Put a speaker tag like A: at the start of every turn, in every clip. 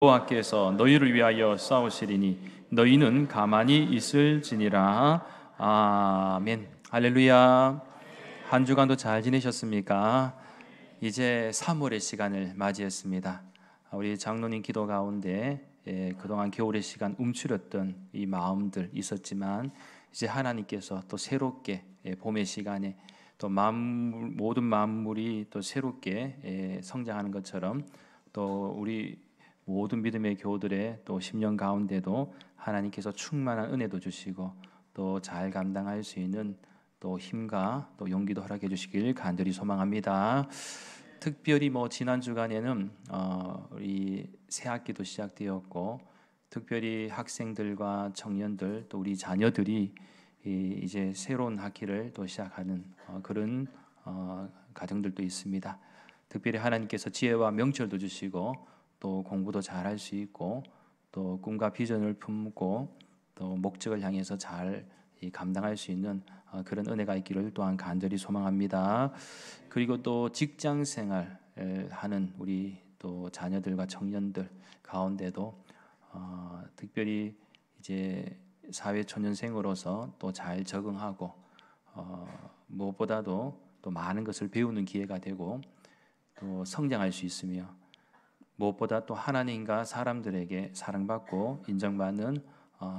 A: 여호와께서 너희를 위하여 싸우시리니 너희는 가만히 있을지니라. 아멘. 할렐루야. 한 주간도 잘 지내셨습니까? 이제 3월의 시간을 맞이했습니다. 우리 장로님 기도 가운데 그동안 겨울의 시간 움츠렸던 이 마음들 있었지만 이제 하나님께서 또 새롭게 봄의 시간에 또 모든 만물이 또 새롭게 성장하는 것처럼 또 우리 모든 믿음의 교우들의 또 10년 가운데도 하나님께서 충만한 은혜도 주시고 또 잘 감당할 수 있는 또 힘과 또 용기도 허락해 주시길 간절히 소망합니다. 특별히 지난 주간에는 우리 새 학기도 시작되었고 특별히 학생들과 청년들 또 우리 자녀들이 이제 새로운 학기를 또 시작하는 그런 가정들도 있습니다. 특별히 하나님께서 지혜와 명철도 주시고 또 공부도 잘 할 수 있고 또 꿈과 비전을 품고 또 목적을 향해서 잘 감당할 수 있는 그런 은혜가 있기를 또한 간절히 소망합니다. 그리고 또 직장 생활 하는 우리 또 자녀들과 청년들 가운데도 특별히 이제 사회 초년생으로서 또 잘 적응하고 무엇보다도 또 많은 것을 배우는 기회가 되고 또 성장할 수 있으며 무엇보다 또 하나님과 사람들에게 사랑받고 인정받는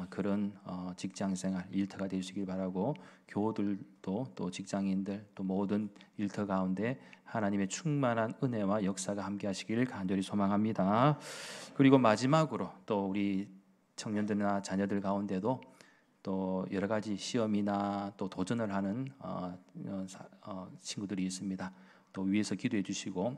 A: 그런 직장생활 일터가 되시길 바라고 교우들도 또 직장인들 또 모든 일터 가운데 하나님의 충만한 은혜와 역사가 함께하시기를 간절히 소망합니다. 그리고 마지막으로 또 우리 청년들이나 자녀들 가운데도 또 여러 가지 시험이나 또 도전을 하는 친구들이 있습니다. 또 위에서 기도해 주시고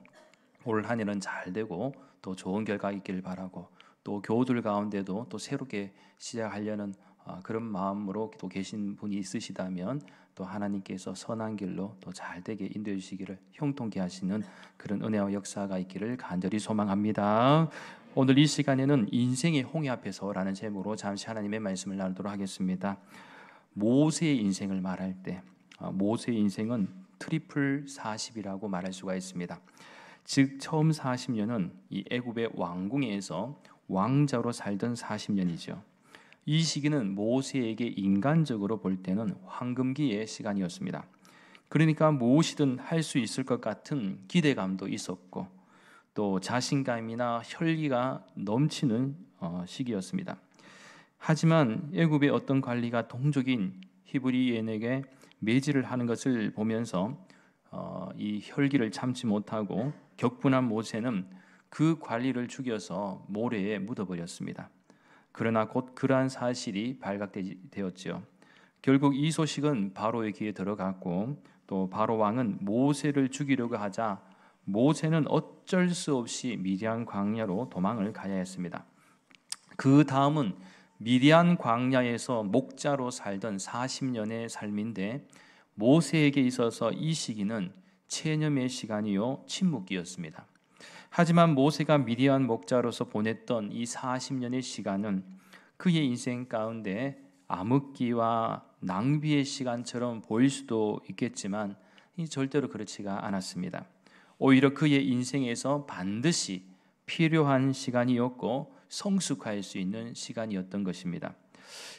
A: 올 한 해는 잘 되고 또 좋은 결과 있기를 바라고 또 교우들 가운데도 또 새롭게 시작하려는 그런 마음으로 또 계신 분이 있으시다면 또 하나님께서 선한 길로 또 잘 되게 인도해 주시기를 형통케 하시는 그런 은혜와 역사가 있기를 간절히 소망합니다. 오늘 이 시간에는 인생의 홍해 앞에서라는 제목으로 잠시 하나님의 말씀을 나누도록 하겠습니다. 모세의 인생을 말할 때 모세의 인생은 트리플 40이라고 말할 수가 있습니다. 즉 처음 40년은 이 애굽의 왕궁에서 왕자로 살던 40년이죠. 이 시기는 모세에게 인간적으로 볼 때는 황금기의 시간이었습니다. 그러니까 무엇이든 할 수 있을 것 같은 기대감도 있었고 또 자신감이나 혈기가 넘치는 시기였습니다. 하지만 애굽의 어떤 관리가 동족인 히브리인에게 매질을 하는 것을 보면서 이 혈기를 참지 못하고 격분한 모세는 그 관리를 죽여서 모래에 묻어버렸습니다. 그러나 곧 그러한 사실이 발각되었죠. 결국 이 소식은 바로의 귀에 들어갔고 또 바로 왕은 모세를 죽이려고 하자 모세는 어쩔 수 없이 미디안 광야로 도망을 가야 했습니다. 그 다음은 미디안 광야에서 목자로 살던 40년의 삶인데 모세에게 있어서 이 시기는 체념의 시간이요 침묵기였습니다. 하지만 모세가 미디안 목자로서 보냈던 이 40년의 시간은 그의 인생 가운데 암흑기와 낭비의 시간처럼 보일 수도 있겠지만 절대로 그렇지가 않았습니다. 오히려 그의 인생에서 반드시 필요한 시간이었고 성숙할 수 있는 시간이었던 것입니다.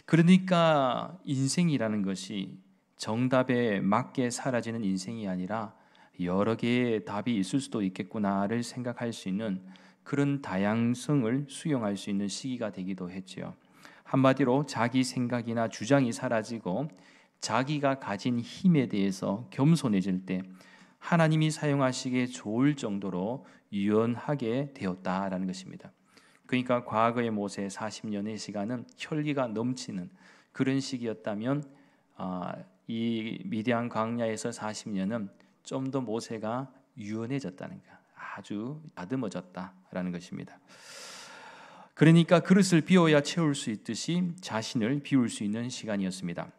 A: 그러니까 인생이라는 것이 정답에 맞게 사라지는 인생이 아니라 여러 개의 답이 있을 수도 있겠구나를 생각할 수 있는 그런 다양성을 수용할 수 있는 시기가 되기도 했지요. 한마디로 자기 생각이나 주장이 사라지고 자기가 가진 힘에 대해서 겸손해질 때 하나님이 사용하시기에 좋을 정도로 유연하게 되었다라는 것입니다. 그러니까 과거의 모세 40년의 시간은 혈기가 넘치는 그런 시기였다면 이 미디안 광야에서 40년은 좀 더 모세가 유연해졌다는 것, 아주 다듬어졌다라는 것입니다. 그러니까 그릇을 비워야 채울 수 있듯이 자신을 비울 수 있는 시간이었습니다.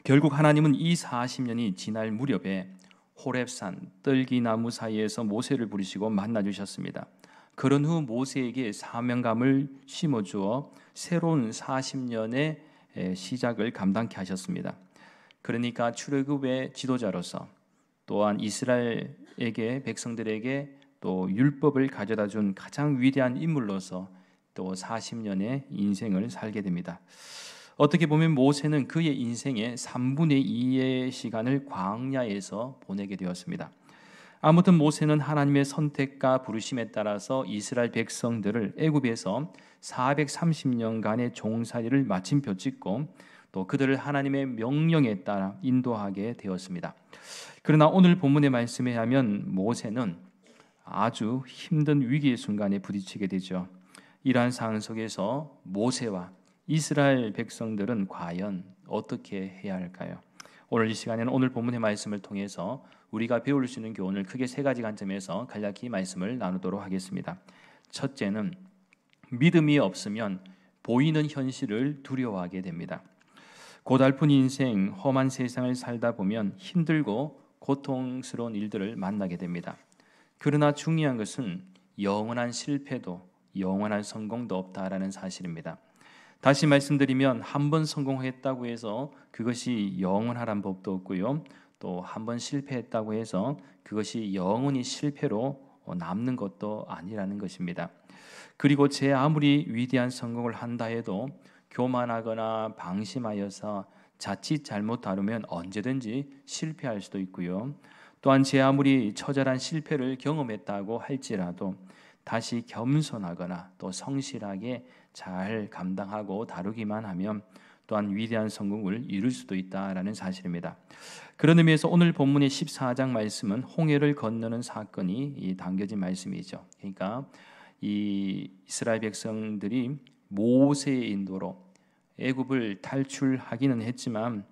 A: 결국 하나님은 이 40년이 지날 무렵에 호렙산 떨기나무 사이에서 모세를 부르시고 만나주셨습니다. 그런 후 모세에게 사명감을 심어주어 새로운 40년의 시작을 감당케 하셨습니다. 그러니까 출애굽의 지도자로서 또한 이스라엘에게 백성들에게 또 율법을 가져다 준 가장 위대한 인물로서 또 40년의 인생을 살게 됩니다. 어떻게 보면 모세는 그의 인생의 3분의 2의 시간을 광야에서 보내게 되었습니다. 아무튼 모세는 하나님의 선택과 부르심에 따라서 이스라엘 백성들을 애굽에서 430년간의 종살이를 마침표 찍고 또 그들을 하나님의 명령에 따라 인도하게 되었습니다. 그러나 오늘 본문의 말씀에 의하면 모세는 아주 힘든 위기의 순간에 부딪히게 되죠. 이러한 상황 속에서 모세와 이스라엘 백성들은 과연 어떻게 해야 할까요? 오늘 이 시간에는 오늘 본문의 말씀을 통해서 우리가 배울 수 있는 교훈을 크게 세 가지 관점에서 간략히 말씀을 나누도록 하겠습니다. 첫째는 믿음이 없으면 보이는 현실을 두려워하게 됩니다. 고달픈 인생, 험한 세상을 살다 보면 힘들고 고통스러운 일들을 만나게 됩니다. 그러나 중요한 것은 영원한 실패도 영원한 성공도 없다라는 사실입니다. 다시 말씀드리면 한 번 성공했다고 해서 그것이 영원하란 법도 없고요. 또 한 번 실패했다고 해서 그것이 영원히 실패로 남는 것도 아니라는 것입니다. 그리고 제 아무리 위대한 성공을 한다 해도 교만하거나 방심하여서 자칫 잘못 다루면 언제든지 실패할 수도 있고요. 또한 제 아무리 처절한 실패를 경험했다고 할지라도 다시 겸손하거나 또 성실하게 잘 감당하고 다루기만 하면 또한 위대한 성공을 이룰 수도 있다라는 사실입니다. 그런 의미에서 오늘 본문의 14장 말씀은 홍해를 건너는 사건이 담겨진 말씀이죠. 그러니까 이 이스라엘 백성들이 모세의 인도로 애굽을 탈출하기는 했지만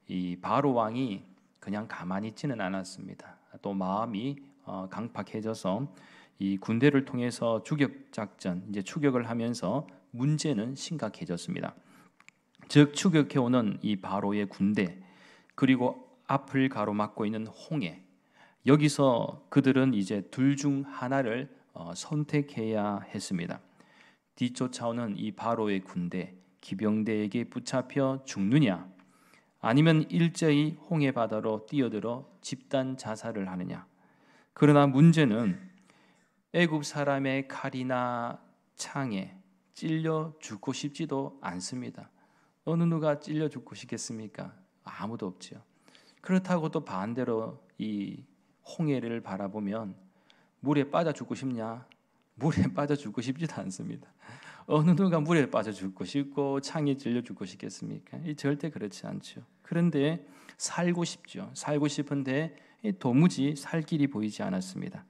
A: 이 바로 왕이 그냥 가만히 있지는 않았습니다. 또 마음이 강팍해져서 이 군대를 통해서 추격 작전, 이제 추격을 하면서 문제는 심각해졌습니다. 즉 추격해오는 이 바로의 군대, 그리고 앞을 가로막고 있는 홍해, 여기서 그들은 이제 둘 중 하나를 선택해야 했습니다. 뒤쫓아오는 이 바로의 군대, 기병대에게 붙잡혀 죽느냐, 아니면 일제히 홍해 바다로 뛰어들어 집단 자살을 하느냐. 그러나 문제는 애굽 사람의 칼이나 창에 찔려 죽고 싶지도 않습니다. 어느 누가 찔려 죽고 싶겠습니까? 아무도 없죠. 그렇다고 또 반대로 이 홍해를 바라보면 물에 빠져 죽고 싶냐? 물에 빠져 죽고 싶지도 않습니다. 어느 누가 물에 빠져 죽고 싶고 창에 찔려 죽고 싶겠습니까? 절대 그렇지 않죠. 그런데 살고 싶죠. 살고 싶은데 도무지 살 길이 보이지 않았습니다.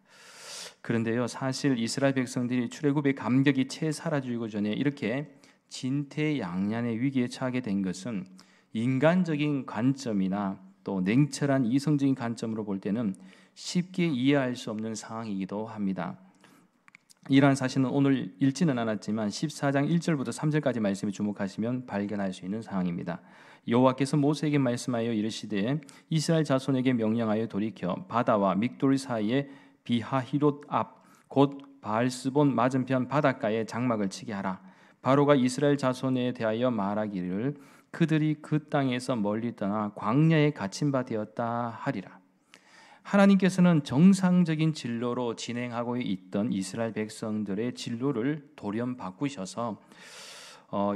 A: 그런데요, 사실 이스라엘 백성들이 출애굽의 감격이 채 사라지고 전에 이렇게 진퇴양난의 위기에 처하게 된 것은 인간적인 관점이나 또 냉철한 이성적인 관점으로 볼 때는 쉽게 이해할 수 없는 상황이기도 합니다. 이러한 사실은 오늘 읽지는 않았지만 14장 1절부터 3절까지 말씀에 주목하시면 발견할 수 있는 상황입니다. 여호와께서 모세에게 말씀하여 이르시되 이스라엘 자손에게 명령하여 돌이켜 바다와 믹돌 사이에 비하히롯 앞 곧 바알스본 맞은편 바닷가에 장막을 치게 하라. 바로가 이스라엘 자손에 대하여 말하기를 그들이 그 땅에서 멀리 떠나 광야에 갇힌 바 되었다 하리라. 하나님께서는 정상적인 진로로 진행하고 있던 이스라엘 백성들의 진로를 돌연 바꾸셔서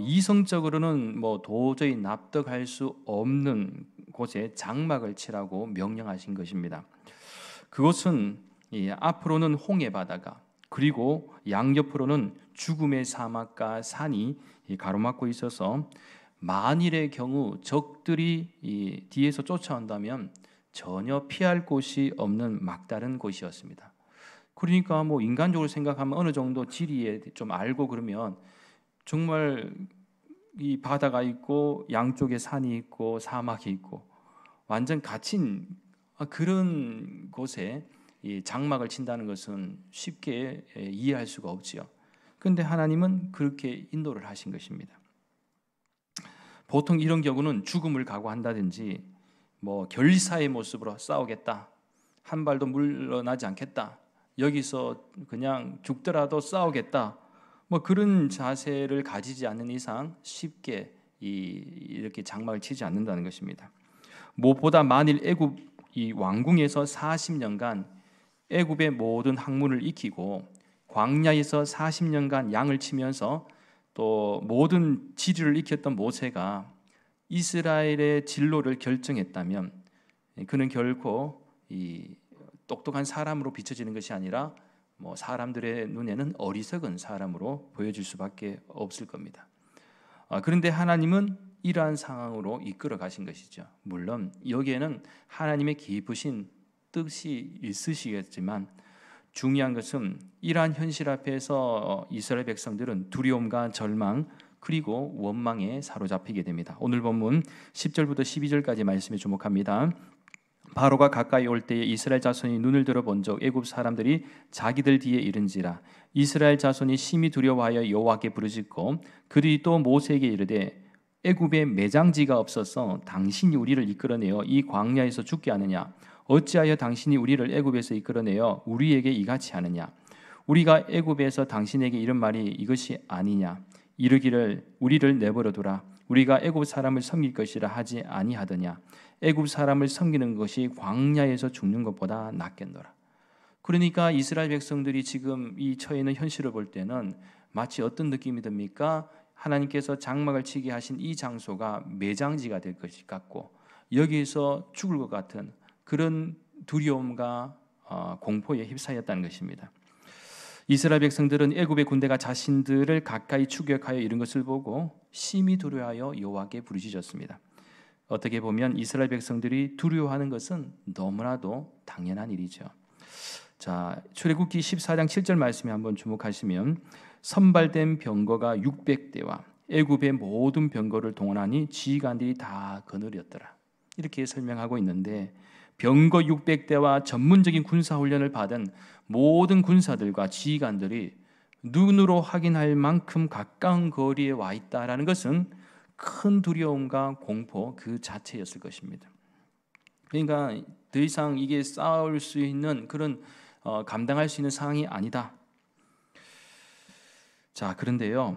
A: 이성적으로는 도저히 납득할 수 없는 곳에 장막을 치라고 명령하신 것입니다. 그것은 앞으로는 홍해 바다가, 그리고 양옆으로는 죽음의 사막과 산이 가로막고 있어서 만일의 경우 적들이 뒤에서 쫓아온다면 전혀 피할 곳이 없는 막다른 곳이었습니다. 그러니까 인간적으로 생각하면 어느 정도 지리에 좀 알고 그러면 정말 이 바다가 있고 양쪽에 산이 있고 사막이 있고 완전 갇힌 그런 곳에 이 장막을 친다는 것은 쉽게 이해할 수가 없지요. 그런데 하나님은 그렇게 인도를 하신 것입니다. 보통 이런 경우는 죽음을 각오한다든지 결사의 모습으로 싸우겠다, 한 발도 물러나지 않겠다, 여기서 그냥 죽더라도 싸우겠다, 그런 자세를 가지지 않는 이상 쉽게 이렇게 장막을 치지 않는다는 것입니다. 무엇보다 만일 애굽 이 왕궁에서 40년간 애굽의 모든 학문을 익히고 광야에서 40년간 양을 치면서 또 모든 지리를 익혔던 모세가 이스라엘의 진로를 결정했다면 그는 결코 이 똑똑한 사람으로 비춰지는 것이 아니라 사람들의 눈에는 어리석은 사람으로 보여질 수밖에 없을 겁니다. 그런데 하나님은 이러한 상황으로 이끌어 가신 것이죠. 물론 여기에는 하나님의 깊으신 뜻이 있으시겠지만 중요한 것은 이러한 현실 앞에서 이스라엘 백성들은 두려움과 절망 그리고 원망에 사로잡히게 됩니다. 오늘 본문 10절부터 12절까지 말씀에 주목합니다. 바로가 가까이 올 때에 이스라엘 자손이 눈을 들어 본즉 애굽 사람들이 자기들 뒤에 이른지라. 이스라엘 자손이 심히 두려워하여 여호와께 부르짖고 그들이 또 모세에게 이르되 애굽에 매장지가 없어서 당신이 우리를 이끌어내어 이 광야에서 죽게 하느냐? 어찌하여 당신이 우리를 애굽에서 이끌어내어 우리에게 이같이 하느냐? 우리가 애굽에서 당신에게 이런 말이 이것이 아니냐? 이르기를 우리를 내버려 두라. 우리가 애굽 사람을 섬길 것이라 하지 아니하더냐? 애굽 사람을 섬기는 것이 광야에서 죽는 것보다 낫겠노라. 그러니까 이스라엘 백성들이 지금 이 처해 있는 현실을 볼 때는 마치 어떤 느낌이 듭니까? 하나님께서 장막을 치게 하신 이 장소가 매장지가 될 것 같고 여기에서 죽을 것 같은 그런 두려움과 공포에 휩싸였다는 것입니다. 이스라엘 백성들은 애굽의 군대가 자신들을 가까이 추격하여 이른 것을 보고 심히 두려워하여 여호와께 부르짖었습니다. 어떻게 보면 이스라엘 백성들이 두려워하는 것은 너무나도 당연한 일이죠. 자, 출애굽기 14장 7절 말씀에 한번 주목하시면 선발된 병거가 600대와 애굽의 모든 병거를 동원하니 지휘관들이 다 거느렸더라. 이렇게 설명하고 있는데 병거 600대와 전문적인 군사훈련을 받은 모든 군사들과 지휘관들이 눈으로 확인할 만큼 가까운 거리에 와 있다라는 것은 큰 두려움과 공포 그 자체였을 것입니다. 그러니까 더 이상 이게 싸울 수 있는 그런 감당할 수 있는 상황이 아니다. 자, 그런데요,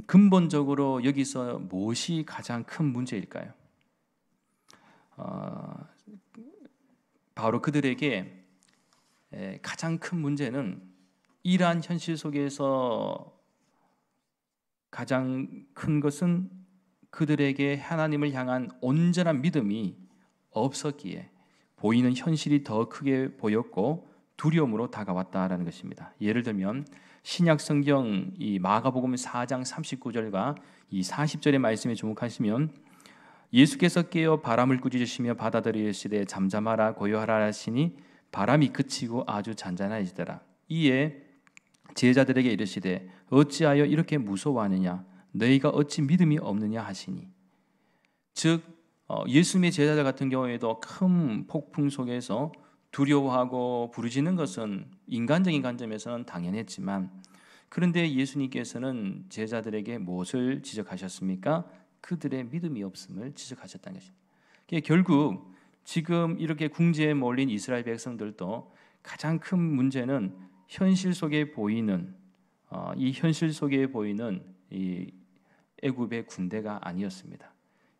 A: 근본적으로 여기서 무엇이 가장 큰 문제일까요? 바로 그들에게 가장 큰 문제는 이러한 현실 속에서 가장 큰 것은 그들에게 하나님을 향한 온전한 믿음이 없었기에 보이는 현실이 더 크게 보였고 두려움으로 다가왔다라는 것입니다. 예를 들면 신약 성경 이 마가복음 4장 39절과 이 40절의 말씀에 주목하시면 예수께서 깨어 바람을 꾸짖으시며 바다들이시되 잠잠하라 고요하라 하시니 바람이 그치고 아주 잔잔해지더라. 이에 제자들에게 이르시되 어찌하여 이렇게 무서워하느냐? 너희가 어찌 믿음이 없느냐 하시니. 즉 예수님의 제자들 같은 경우에도 큰 폭풍 속에서 두려워하고 부르짖는 것은 인간적인 관점에서는 당연했지만 그런데 예수님께서는 제자들에게 무엇을 지적하셨습니까? 그들의 믿음이 없음을 지적하셨다는 것입니다. 결국 지금 이렇게 궁지에 몰린 이스라엘 백성들도 가장 큰 문제는 현실 속에 보이는 이 현실 속에 보이는 이 애굽의 군대가 아니었습니다.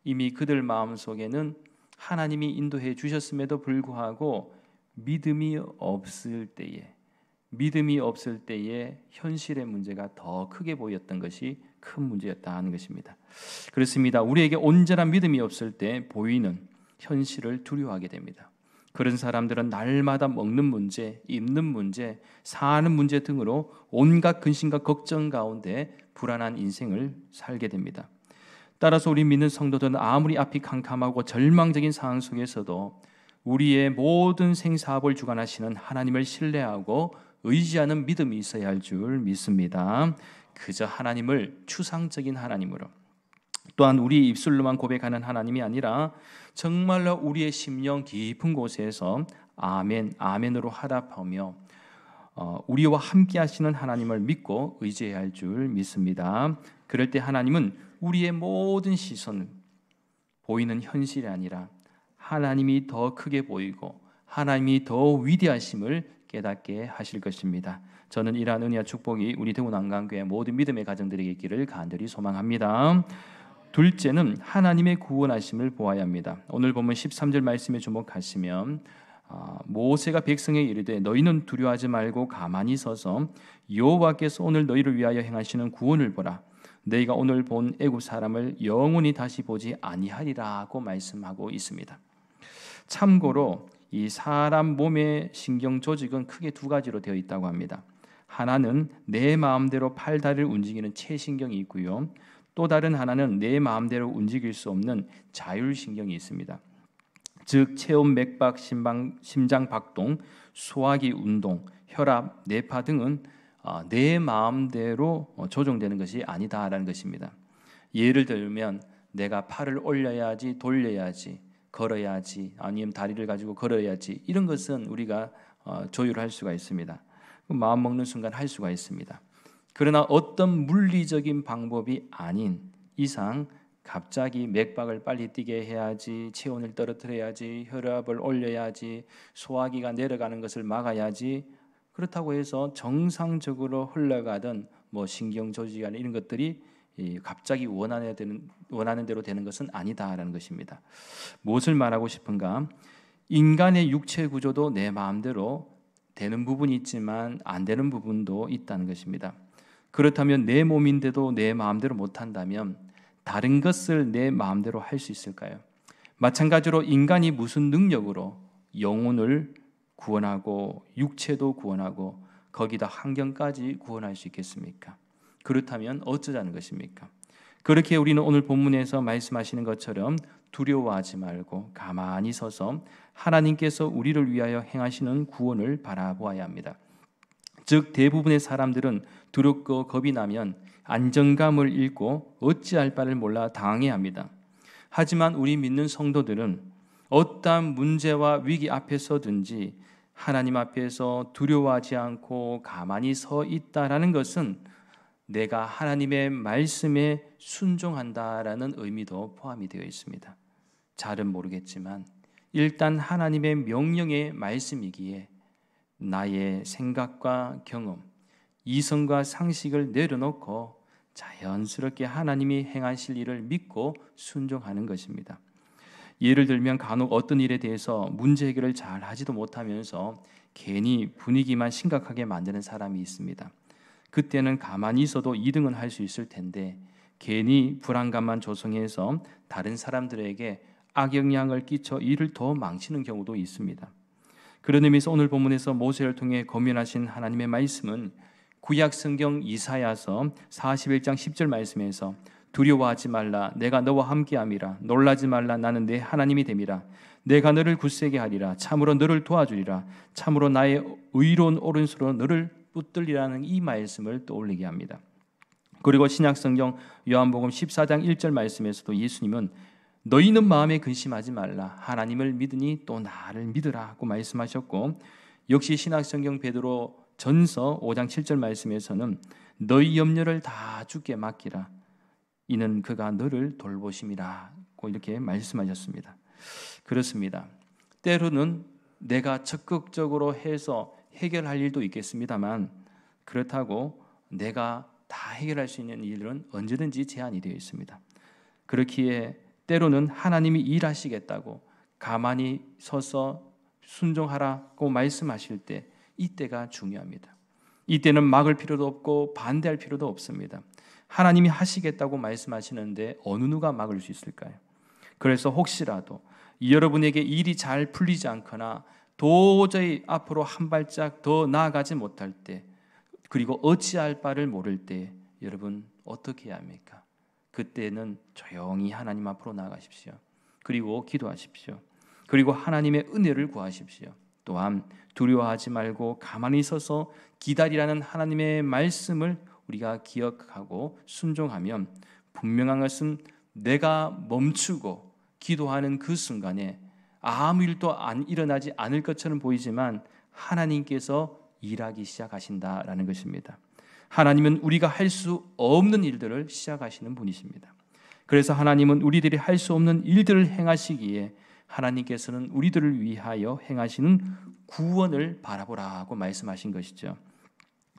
A: 이미 그들 마음 속에는 하나님이 인도해 주셨음에도 불구하고 믿음이 없을 때에 현실의 문제가 더 크게 보였던 것이 큰 문제였다 하는 것입니다. 그렇습니다. 우리에게 온전한 믿음이 없을 때 보이는 현실을 두려워하게 됩니다. 그런 사람들은 날마다 먹는 문제, 입는 문제, 사는 문제 등으로 온갖 근심과 걱정 가운데 불안한 인생을 살게 됩니다. 따라서 우리 믿는 성도들은 아무리 앞이 캄캄하고 절망적인 상황 속에서도 우리의 모든 생사업을 주관하시는 하나님을 신뢰하고 의지하는 믿음이 있어야 할 줄 믿습니다. 그저 하나님을 추상적인 하나님으로 또한 우리 입술로만 고백하는 하나님이 아니라 정말로 우리의 심령 깊은 곳에서 아멘, 아멘으로 화답하며 우리와 함께 하시는 하나님을 믿고 의지해야 할 줄 믿습니다. 그럴 때 하나님은 우리의 모든 시선, 보이는 현실이 아니라 하나님이 더 크게 보이고 하나님이 더 위대하심을 깨닫게 하실 것입니다. 저는 이러한 은혜와 축복이 우리 대구난강교회 모든 믿음의 가정들에게 있기를 간절히 소망합니다. 둘째는 하나님의 구원하심을 보아야 합니다. 오늘 보면 13절 말씀에 주목하시면 모세가 백성에게 이르되 너희는 두려워하지 말고 가만히 서서 여호와께서 오늘 너희를 위하여 행하시는 구원을 보라. 너희가 오늘 본 애굽 사람을 영원히 다시 보지 아니하리라고 말씀하고 있습니다. 참고로 이 사람 몸의 신경 조직은 크게 두 가지로 되어 있다고 합니다. 하나는 내 마음대로 팔, 다리를 움직이는 체신경이 있고요. 또 다른 하나는 내 마음대로 움직일 수 없는 자율신경이 있습니다. 즉 체온, 맥박, 심장 박동, 소화기 운동, 혈압, 뇌파 등은 내 마음대로 조정되는 것이 아니다라는 것입니다. 예를 들면 내가 팔을 올려야지, 돌려야지, 걸어야지, 아니면 다리를 가지고 걸어야지, 이런 것은 우리가 조율할 수가 있습니다. 마음 먹는 순간 할 수가 있습니다. 그러나 어떤 물리적인 방법이 아닌 이상 갑자기 맥박을 빨리 뛰게 해야지, 체온을 떨어뜨려야지, 혈압을 올려야지, 소화기가 내려가는 것을 막아야지, 그렇다고 해서 정상적으로 흘러가던 신경 조직이나 이런 것들이 갑자기 원하는 대로 되는 것은 아니다라는 것입니다. 무엇을 말하고 싶은가? 인간의 육체 구조도 내 마음대로 되는 부분이 있지만 안 되는 부분도 있다는 것입니다. 그렇다면 내 몸인데도 내 마음대로 못한다면 다른 것을 내 마음대로 할 수 있을까요? 마찬가지로 인간이 무슨 능력으로 영혼을 구원하고 육체도 구원하고 거기다 환경까지 구원할 수 있겠습니까? 그렇다면 어쩌자는 것입니까? 그렇게 우리는 오늘 본문에서 말씀하시는 것처럼 두려워하지 말고 가만히 서서 하나님께서 우리를 위하여 행하시는 구원을 바라보아야 합니다. 즉 대부분의 사람들은 두렵고 겁이 나면 안정감을 잃고 어찌할 바를 몰라 당해합니다. 하지만 우리 믿는 성도들은 어떠한 문제와 위기 앞에서든지 하나님 앞에서 두려워하지 않고 가만히 서 있다라는 것은 내가 하나님의 말씀에 순종한다라는 의미도 포함이 되어 있습니다. 잘은 모르겠지만 일단 하나님의 명령의 말씀이기에 나의 생각과 경험, 이성과 상식을 내려놓고 자연스럽게 하나님이 행하실 일을 믿고 순종하는 것입니다. 예를 들면 간혹 어떤 일에 대해서 문제 해결을 잘 하지도 못하면서 괜히 분위기만 심각하게 만드는 사람이 있습니다. 그때는 가만히 있어도 2등은 할 수 있을 텐데 괜히 불안감만 조성해서 다른 사람들에게 악영향을 끼쳐 일을 더 망치는 경우도 있습니다. 그런 의미에서 오늘 본문에서 모세를 통해 권면하신 하나님의 말씀은 구약 성경 이사야서 41장 10절 말씀에서 두려워하지 말라 내가 너와 함께함이라 놀라지 말라 나는 내 하나님이 됨이라 내가 너를 굳세게 하리라 참으로 너를 도와주리라 참으로 나의 의로운 오른손으로 너를 붙들리라는 이 말씀을 떠올리게 합니다. 그리고 신약 성경 요한복음 14장 1절 말씀에서도 예수님은 너희는 마음에 근심하지 말라 하나님을 믿으니 또 나를 믿으라고 말씀하셨고 역시 신약 성경 베드로 전서 5장 7절 말씀에서는 너희 염려를 다 주께 맡기라 이는 그가 너를 돌보심이라고 이렇게 말씀하셨습니다. 그렇습니다. 때로는 내가 적극적으로 해서 해결할 일도 있겠습니다만 그렇다고 내가 다 해결할 수 있는 일은 언제든지 제한이 되어 있습니다. 그렇기에 때로는 하나님이 일하시겠다고 가만히 서서 순종하라고 말씀하실 때 이때가 중요합니다. 이때는 막을 필요도 없고 반대할 필요도 없습니다. 하나님이 하시겠다고 말씀하시는데 어느 누가 막을 수 있을까요? 그래서 혹시라도 여러분에게 일이 잘 풀리지 않거나 도저히 앞으로 한 발짝 더 나아가지 못할 때 그리고 어찌할 바를 모를 때 여러분 어떻게 해야 합니까? 그때는 조용히 하나님 앞으로 나아가십시오. 그리고 기도하십시오. 그리고 하나님의 은혜를 구하십시오. 또한 두려워하지 말고 가만히 서서 기다리라는 하나님의 말씀을 우리가 기억하고 순종하면 분명한 것은 내가 멈추고 기도하는 그 순간에 아무 일도 일어나지 않을 것처럼 보이지만 하나님께서 일하기 시작하신다라는 것입니다. 하나님은 우리가 할 수 없는 일들을 시작하시는 분이십니다. 그래서 하나님은 우리들이 할 수 없는 일들을 행하시기에 하나님께서는 우리들을 위하여 행하시는 구원을 바라보라고 말씀하신 것이죠.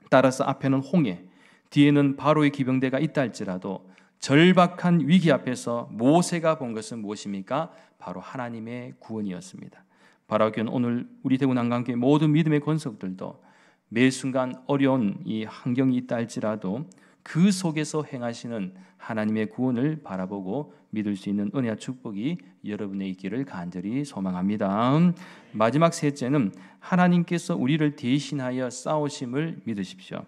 A: 따라서 앞에는 홍해, 뒤에는 바로의 기병대가 있다 할지라도 절박한 위기 앞에서 모세가 본 것은 무엇입니까? 바로 하나님의 구원이었습니다. 바라기는 오늘 우리 대구 난강교회 모든 믿음의 권속들도 매 순간 어려운 이 환경이 있다 할지라도 그 속에서 행하시는 하나님의 구원을 바라보고 믿을 수 있는 은혜와 축복이 여러분의 있기를 간절히 소망합니다. 마지막 셋째는 하나님께서 우리를 대신하여 싸우심을 믿으십시오.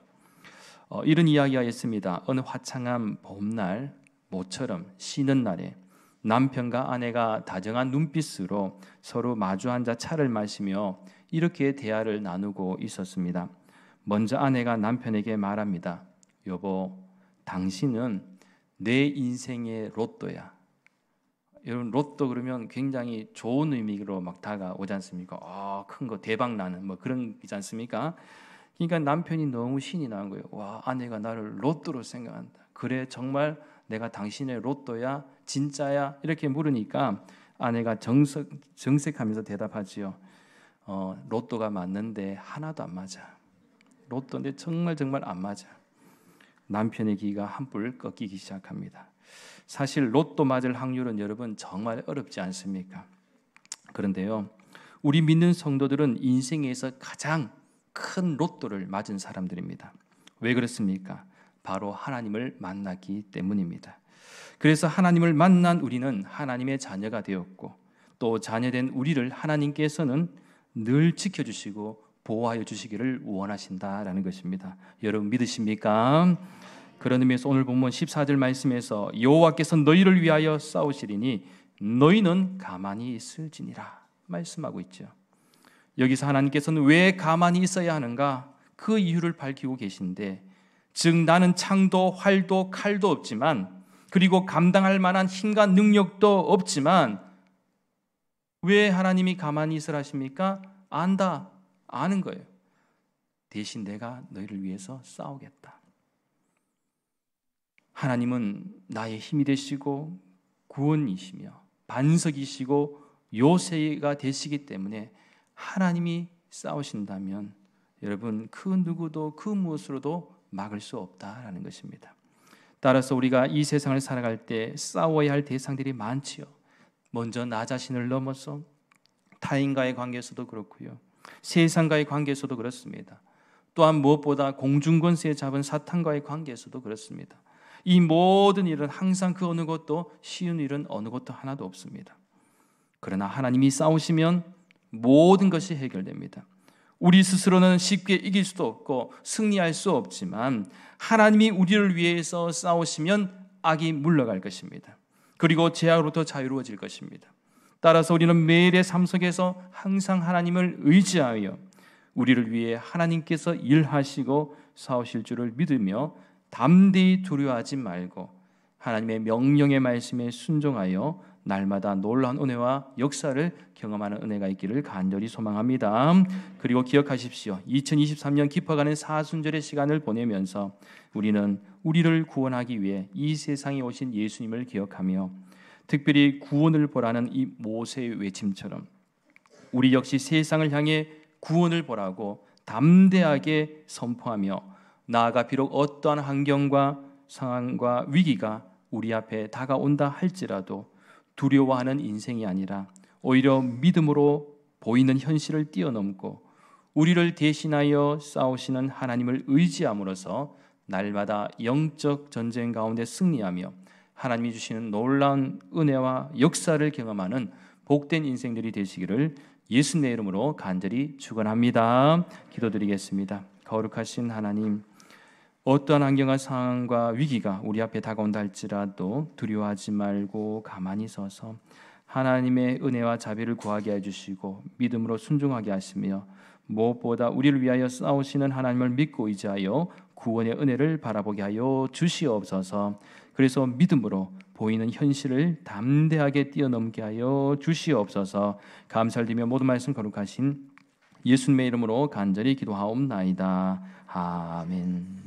A: 이런 이야기가 있습니다. 어느 화창한 봄날 모처럼 쉬는 날에 남편과 아내가 다정한 눈빛으로 서로 마주 앉아 차를 마시며 이렇게 대화를 나누고 있었습니다. 먼저 아내가 남편에게 말합니다. 여보, 당신은 내 인생의 로또야. 여러분, 로또 그러면 굉장히 좋은 의미로 막 다가오지 않습니까? 큰 거 대박 나는 뭐 그런 거지 않습니까? 그러니까 남편이 너무 신이 난 거예요. 와, 아내가 나를 로또로 생각한다. 그래, 정말 내가 당신의 로또야? 진짜야? 이렇게 물으니까 아내가 정색하면서 대답하지요. 로또가 맞는데 하나도 안 맞아. 로또인데 정말 안 맞아. 남편의 귀가 한뿔 꺾이기 시작합니다. 사실 로또 맞을 확률은 여러분 정말 어렵지 않습니까? 그런데요, 우리 믿는 성도들은 인생에서 가장 큰 로또를 맞은 사람들입니다. 왜 그렇습니까? 바로 하나님을 만났기 때문입니다. 그래서 하나님을 만난 우리는 하나님의 자녀가 되었고 또 자녀된 우리를 하나님께서는 늘 지켜주시고 보호하여 주시기를 원하신다라는 것입니다. 여러분 믿으십니까? 그런 의미에서 오늘 본문 14절 말씀에서 여호와께서 너희를 위하여 싸우시리니 너희는 가만히 있을지니라 말씀하고 있죠. 여기서 하나님께서는 왜 가만히 있어야 하는가? 그 이유를 밝히고 계신데, 즉 나는 창도 활도 칼도 없지만, 그리고 감당할 만한 힘과 능력도 없지만 왜 하나님이 가만히 있으라 하십니까? 안다, 아는 거예요. 대신 내가 너희를 위해서 싸우겠다. 하나님은 나의 힘이 되시고 구원이시며 반석이시고 요새가 되시기 때문에 하나님이 싸우신다면 여러분 그 누구도 그 무엇으로도 막을 수 없다라는 것입니다. 따라서 우리가 이 세상을 살아갈 때 싸워야 할 대상들이 많지요. 먼저 나 자신을 넘어서 타인과의 관계에서도 그렇고요, 세상과의 관계에서도 그렇습니다. 또한 무엇보다 공중권세에 잡은 사탄과의 관계에서도 그렇습니다. 이 모든 일은 항상 그 어느 것도 쉬운 일은 어느 것도 하나도 없습니다. 그러나 하나님이 싸우시면 모든 것이 해결됩니다. 우리 스스로는 쉽게 이길 수도 없고 승리할 수 없지만 하나님이 우리를 위해서 싸우시면 악이 물러갈 것입니다. 그리고 죄악으로부터 자유로워질 것입니다. 따라서 우리는 매일의 삶 속에서 항상 하나님을 의지하여 우리를 위해 하나님께서 일하시고 싸우실 줄을 믿으며 담대히 두려워하지 말고 하나님의 명령의 말씀에 순종하여 날마다 놀라운 은혜와 역사를 경험하는 은혜가 있기를 간절히 소망합니다. 그리고 기억하십시오. 2023년 깊어가는 사순절의 시간을 보내면서 우리는 우리를 구원하기 위해 이 세상에 오신 예수님을 기억하며 특별히 구원을 보라는 이 모세의 외침처럼 우리 역시 세상을 향해 구원을 보라고 담대하게 선포하며 나아가 비록 어떠한 환경과 상황과 위기가 우리 앞에 다가온다 할지라도 두려워하는 인생이 아니라 오히려 믿음으로 보이는 현실을 뛰어넘고 우리를 대신하여 싸우시는 하나님을 의지함으로써 날마다 영적 전쟁 가운데 승리하며 하나님이 주시는 놀라운 은혜와 역사를 경험하는 복된 인생들이 되시기를 예수님의 이름으로 간절히 축원합니다. 기도드리겠습니다. 거룩하신 하나님, 어떠한 환경과 상황과 위기가 우리 앞에 다가온다 할지라도 두려워하지 말고 가만히 서서 하나님의 은혜와 자비를 구하게 해주시고 믿음으로 순종하게 하시며 무엇보다 우리를 위하여 싸우시는 하나님을 믿고 의지하여 구원의 은혜를 바라보게 하여 주시옵소서. 그래서 믿음으로 보이는 현실을 담대하게 뛰어넘게 하여 주시옵소서. 감사를 드리며 모든 말씀 거룩하신 예수님의 이름으로 간절히 기도하옵나이다. 아멘.